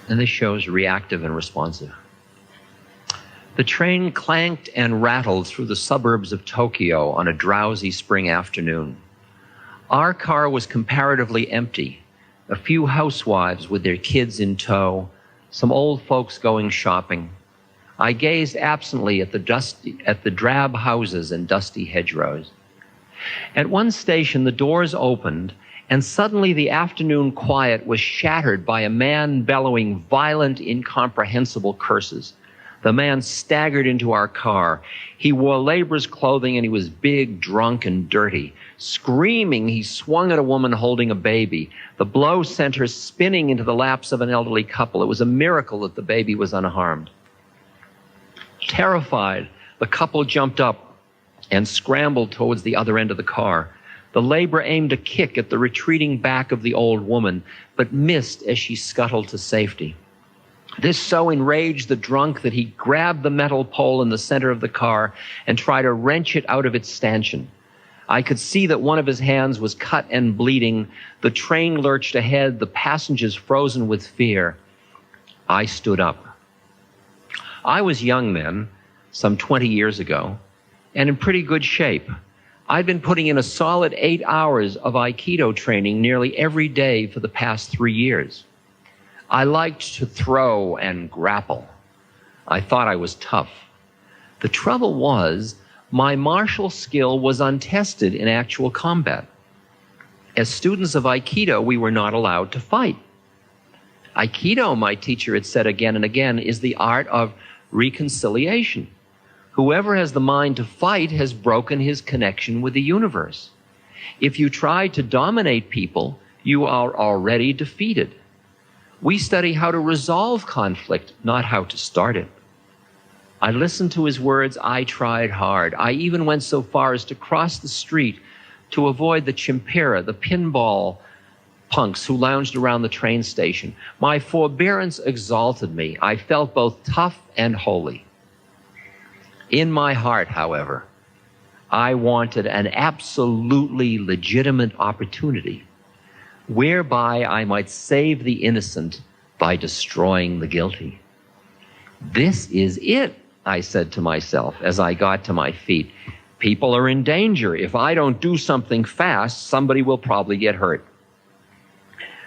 And this shows reactive and responsive. The train clanked and rattled through the suburbs of Tokyo on a drowsy spring afternoon. Our car was comparatively empty. A few housewives with their kids in tow, some old folks going shopping. I gazed absently at the drab houses and dusty hedgerows. At one station, the doors opened, and suddenly the afternoon quiet was shattered by a man bellowing violent, incomprehensible curses. The man staggered into our car. He wore laborer's clothing, and he was big, drunk, and dirty. Screaming, he swung at a woman holding a baby. The blow sent her spinning into the laps of an elderly couple. It was a miracle that the baby was unharmed. Terrified, the couple jumped up and scrambled towards the other end of the car. The laborer aimed a kick at the retreating back of the old woman, but missed as she scuttled to safety. This so enraged the drunk that he grabbed the metal pole in the center of the car and tried to wrench it out of its stanchion. I could see that one of his hands was cut and bleeding. The train lurched ahead, the passengers frozen with fear. I stood up. I was young then, some 20 years ago, and in pretty good shape. I'd been putting in a solid 8 hours of Aikido training nearly every day for the past 3 years. I liked to throw and grapple. I thought I was tough. The trouble was, my martial skill was untested in actual combat. As students of Aikido, we were not allowed to fight. Aikido, my teacher had said again and again, is the art of reconciliation. Whoever has the mind to fight has broken his connection with the universe. If you try to dominate people, you are already defeated. We study how to resolve conflict, not how to start it. I listened to his words. I tried hard. I even went so far as to cross the street to avoid the chimpera, the pinball punks who lounged around the train station. My forbearance exalted me. I felt both tough and holy. In my heart, however, I wanted an absolutely legitimate opportunity whereby I might save the innocent by destroying the guilty. This is it, I said to myself as I got to my feet. People are in danger. If I don't do something fast, somebody will probably get hurt.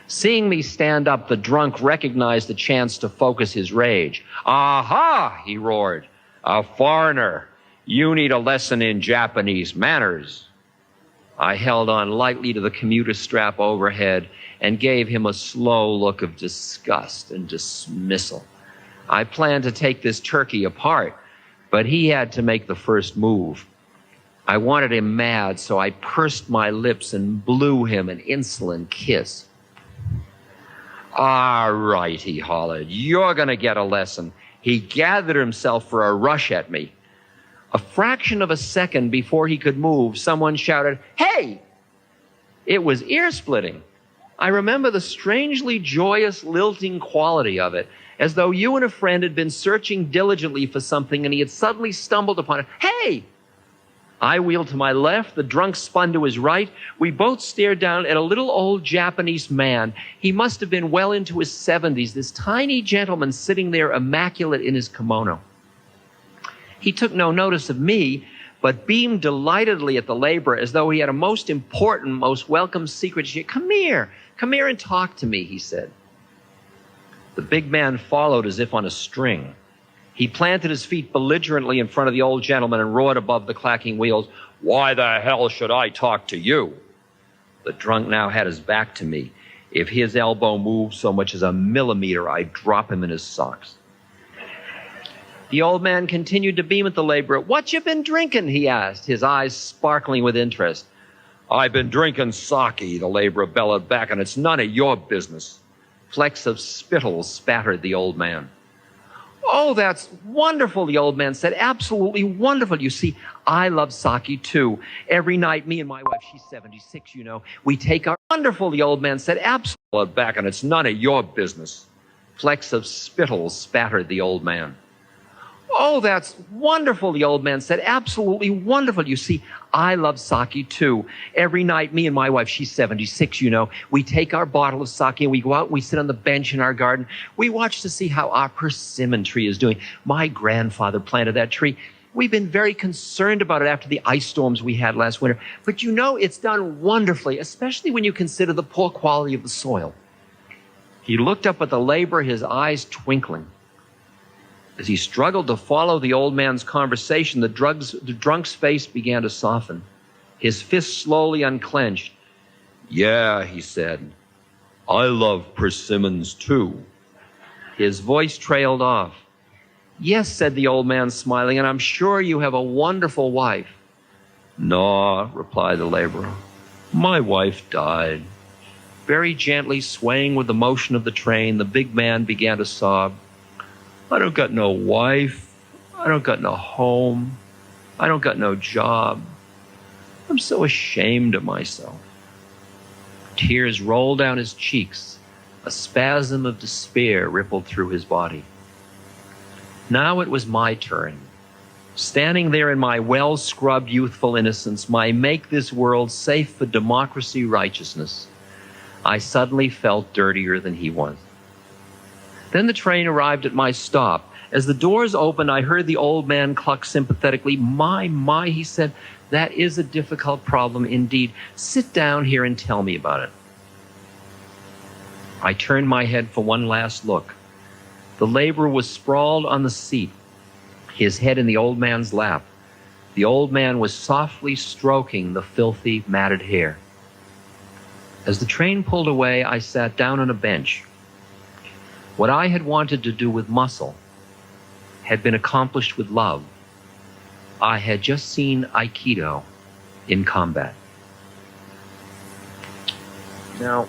Seeing me stand up, the drunk recognized the chance to focus his rage. Aha, he roared. A foreigner. You need a lesson in Japanese manners. I held on lightly to the commuter strap overhead and gave him a slow look of disgust and dismissal. I planned to take this turkey apart, but he had to make the first move. I wanted him mad, so I pursed my lips and blew him an insolent kiss. All right, he hollered, you're going to get a lesson. He gathered himself for a rush at me. A fraction of a second before he could move, someone shouted, "Hey!" It was ear-splitting. I remember the strangely joyous, lilting quality of it, as though you and a friend had been searching diligently for something and he had suddenly stumbled upon it. "Hey!" I wheeled to my left, the drunk spun to his right. We both stared down at a little old Japanese man. He must have been well into his 70s, this tiny gentleman sitting there immaculate in his kimono. He took no notice of me, but beamed delightedly at the laborer as though he had a most important, most welcome secret. Come here and talk to me, he said. The big man followed as if on a string. He planted his feet belligerently in front of the old gentleman and roared above the clacking wheels, "Why the hell should I talk to you?" The drunk now had his back to me. If his elbow moved so much as a millimeter, I'd drop him in his socks. The old man continued to beam at the laborer. "What you been drinking?" he asked, his eyes sparkling with interest. "I've been drinking sake," the laborer bellowed back, "and it's none of your business." Flecks of spittle spattered the old man. "Oh, that's wonderful," the old man said. "Absolutely wonderful. You see, I love sake too. Every night, me and my wife, she's 76, you know, we take our..." "Wonderful," the old man said. "Absolutely back, and it's none of your business." Flecks of spittle spattered the old man. Oh, that's wonderful, the old man said. Absolutely wonderful. You see, I love sake too. Every night, me and my wife, she's 76, you know, we take our bottle of sake and we go out and we sit on the bench in our garden. We watch to see how our persimmon tree is doing. My grandfather planted that tree. We've been very concerned about it after the ice storms we had last winter. But you know, it's done wonderfully, especially when you consider the poor quality of the soil. He looked up at the laborer, his eyes twinkling. As he struggled to follow the old man's conversation, the drunk's face began to soften. His fist slowly unclenched. "Yeah," he said, "I love persimmons too." His voice trailed off. "Yes," said the old man, smiling, "and I'm sure you have a wonderful wife." "No," replied the laborer. "My wife died." Very gently, swaying with the motion of the train, the big man began to sob. "I don't got no wife. I don't got no home. I don't got no job. I'm so ashamed of myself." Tears rolled down his cheeks. A spasm of despair rippled through his body. Now it was my turn. Standing there in my well-scrubbed youthful innocence, my make this world safe for democracy righteousness, I suddenly felt dirtier than he was. Then the train arrived at my stop. As the doors opened, I heard the old man cluck sympathetically. My, he said, "that is a difficult problem indeed. Sit down here and tell me about it." I turned my head for one last look. The laborer was sprawled on the seat, his head in the old man's lap. The old man was softly stroking the filthy, matted hair. As the train pulled away, I sat down on a bench. What I had wanted to do with muscle had been accomplished with love. I had just seen Aikido in combat. Now,